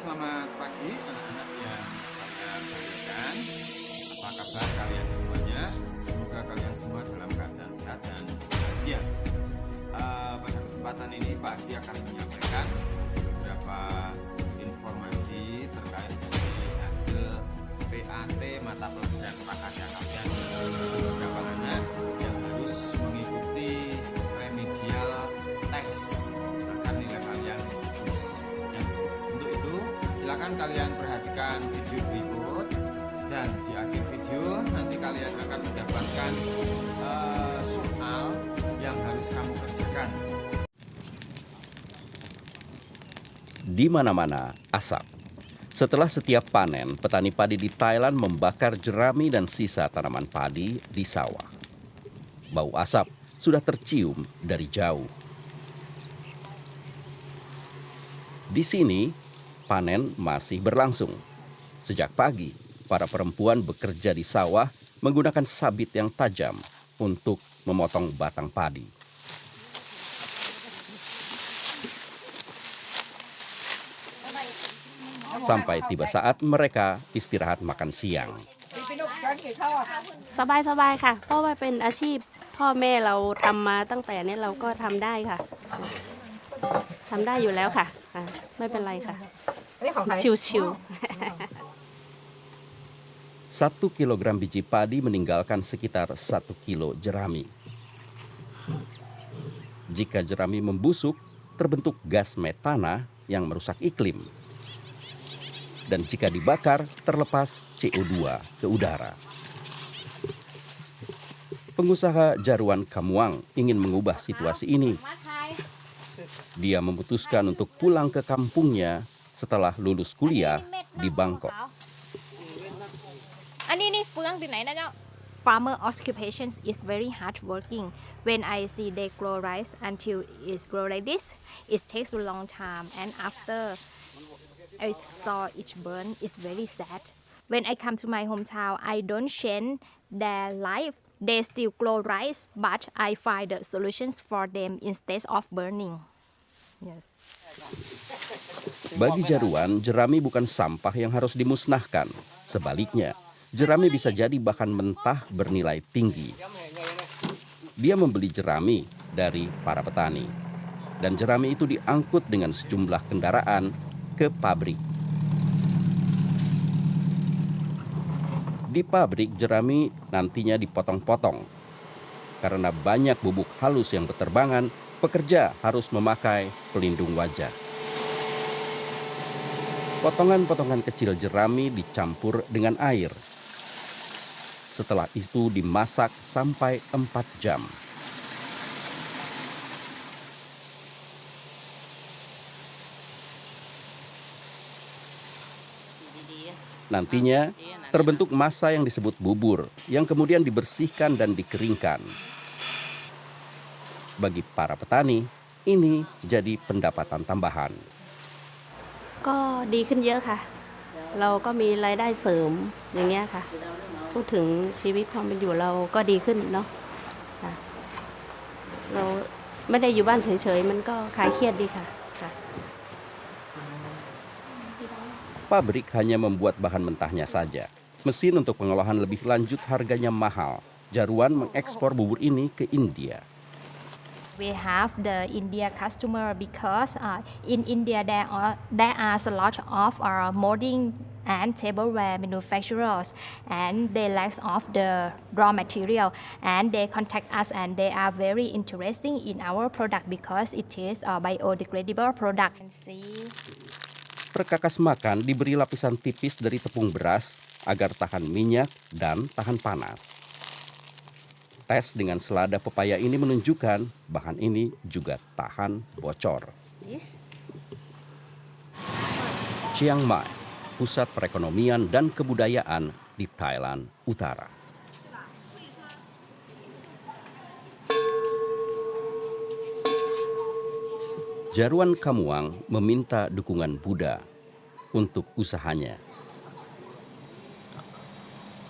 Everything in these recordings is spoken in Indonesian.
selamat pagi anak-anak yang saya muliakan. Apa kabar kalian semuanya? Semoga kalian semua dalam keadaan sehat dan bahagia. Pada kesempatan ini Pak Haji akan menyampaikan beberapa informasi terkait dengan hasil PAT mata pelajaran prakarya kalian. Beberapa anak yang harus mengikuti remedial tes agar nilai kalian bagus. Ya. Untuk itu, silakan kalian perhatikan video berikut dan di akhir video nanti kalian akan mendapatkan soal yang harus kamu kerjakan. Di mana-mana asap. Setelah setiap panen, petani padi di Thailand membakar jerami dan sisa tanaman padi di sawah. Bau asap sudah tercium dari jauh. Di sini, panen masih berlangsung. Sejak pagi, para perempuan bekerja di sawah menggunakan sabit yang tajam untuk memotong batang padi. Sampai tiba saat mereka istirahat makan siang. สบายๆค่ะเพราะว่าเป็นอาชีพพ่อแม่เราทำมาตั้งแต่นี้เราก็ทำได้ค่ะทำได้อยู่แล้วค่ะไม่เป็นไรค่ะชิวๆ 1 kilogram biji padi meninggalkan sekitar 1 kilo jerami. Jika jerami membusuk, terbentuk gas metana yang merusak iklim. Dan jika dibakar, terlepas CO2 ke udara. Pengusaha Jaruan Kamuang ingin mengubah situasi ini. Dia memutuskan untuk pulang ke kampungnya setelah lulus kuliah di Bangkok. Farmer occupations is very hard working. When I see they grow rice until it's grow like this, it takes a long time. And after I saw it burn, it's very sad. When I come to my hometown, I don't change their life. They still grow rice, but I find the solutions for them instead of burning. Yes. Bagi Jaruan, jerami bukan sampah yang harus dimusnahkan. Sebaliknya, jerami bisa jadi bahan mentah bernilai tinggi. Dia membeli jerami dari para petani. Dan jerami itu diangkut dengan sejumlah kendaraan ke pabrik. Di pabrik, jerami nantinya dipotong-potong. Karena banyak bubuk halus yang berterbangan, pekerja harus memakai pelindung wajah. Potongan-potongan kecil jerami dicampur dengan air. Setelah itu dimasak sampai 4 jam. Nantinya terbentuk massa yang disebut bubur, yang kemudian dibersihkan dan dikeringkan. Bagi para petani, ini jadi pendapatan tambahan. ก็ดีขึ้นเยอะค่ะเราก็มีรายได้เสริมอย่างเงี้ยค่ะพูดถึงชีวิตความเป็นอยู่เราก็ดีขึ้นเนาะเราไม่ได้อยู่บ้านเฉยๆมันก็คลายเครียดดีค่ะ Pabrik hanya membuat bahan mentahnya saja. Mesin untuk pengolahan lebih lanjut harganya mahal. Jaruan mengekspor bubur ini ke India. We have the India customer because in India there are a lot of molding and tableware manufacturers, and they lack of the raw material, and they contact us and they are very interesting in our product because it is a biodegradable product. Perkakas makan diberi lapisan tipis dari tepung beras agar tahan minyak dan tahan panas. Tes dengan selada pepaya ini menunjukkan bahan ini juga tahan bocor. Chiang Mai, pusat perekonomian dan kebudayaan di Thailand Utara. Jaruan Kamuang meminta dukungan Buddha untuk usahanya.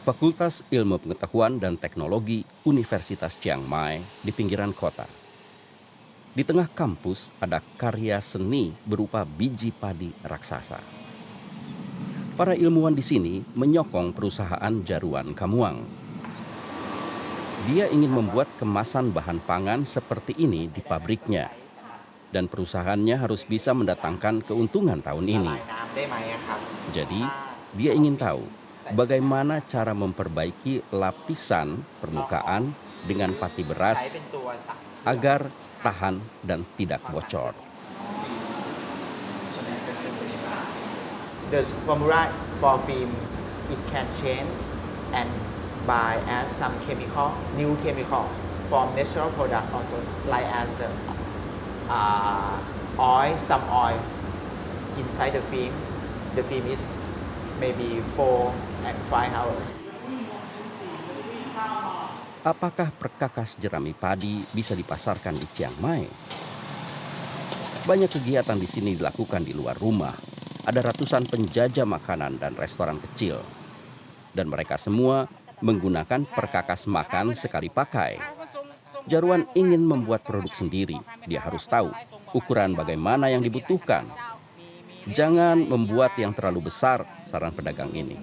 Fakultas Ilmu Pengetahuan dan Teknologi Universitas Chiang Mai di pinggiran kota. Di tengah kampus ada karya seni berupa biji padi raksasa. Para ilmuwan di sini menyokong perusahaan Jaruan Kamuang. Dia ingin membuat kemasan bahan pangan seperti ini di pabriknya. Dan perusahaannya harus bisa mendatangkan keuntungan tahun ini. Jadi, dia ingin tahu bagaimana cara memperbaiki lapisan permukaan dengan pati beras agar tahan dan tidak bocor. The formula for film it can change and by add some chemical, new chemical from natural product also like as the oil, some oil inside the films. The film is maybe 4 and 5 hours. Apakah perkakas jerami padi bisa dipasarkan di Chiang Mai? Banyak kegiatan di sini dilakukan di luar rumah. Ada ratusan penjajah makanan dan restoran kecil. Dan mereka semua menggunakan perkakas makan sekali pakai. Jaruan ingin membuat produk sendiri. Dia harus tahu ukuran bagaimana yang dibutuhkan. Jangan membuat yang terlalu besar, saran pedagang ini.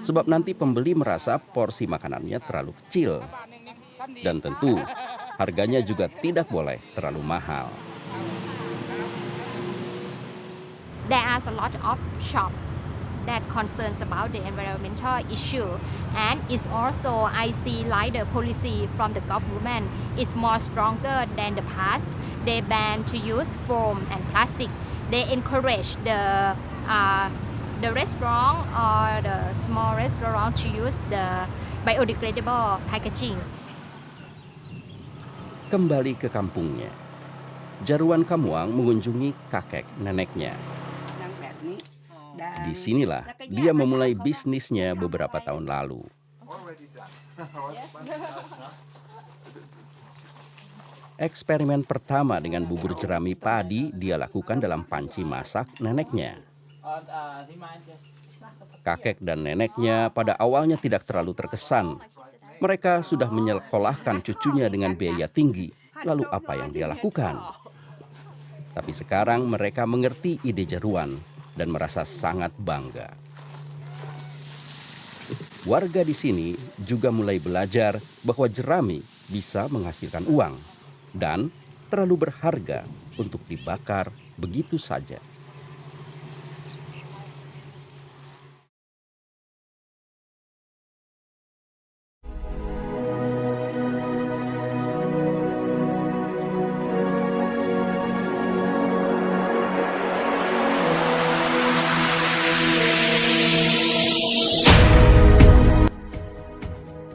Sebab nanti pembeli merasa porsi makanannya terlalu kecil. Dan tentu, harganya juga tidak boleh terlalu mahal. There are a lot of shops that concerns about the environmental issue, and it's also I see like the policy from the government is more stronger than the past. They ban to use foam and plastic. They encourage the restaurant or the small restaurant to use the biodegradable packaging. Kembali ke kampungnya, Jaruan Kamuang mengunjungi kakek neneknya. Disinilah dia memulai bisnisnya beberapa tahun lalu. Eksperimen pertama dengan bubur jerami padi dia lakukan dalam panci masak neneknya. Kakek dan neneknya pada awalnya tidak terlalu terkesan. Mereka sudah menyekolahkan cucunya dengan biaya tinggi. Lalu apa yang dia lakukan? Tapi sekarang mereka mengerti ide Jaruan dan merasa sangat bangga. Warga di sini juga mulai belajar bahwa jerami bisa menghasilkan uang dan terlalu berharga untuk dibakar begitu saja.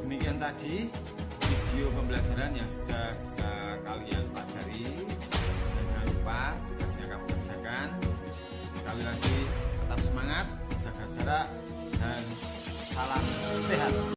Demikian tadi video pembelajaran yang sudah bisa kalian pelajari. Dan jangan lupa tugasnya kamu kerjakan. Sekali lagi tetap semangat, jaga jarak, dan salam sehat.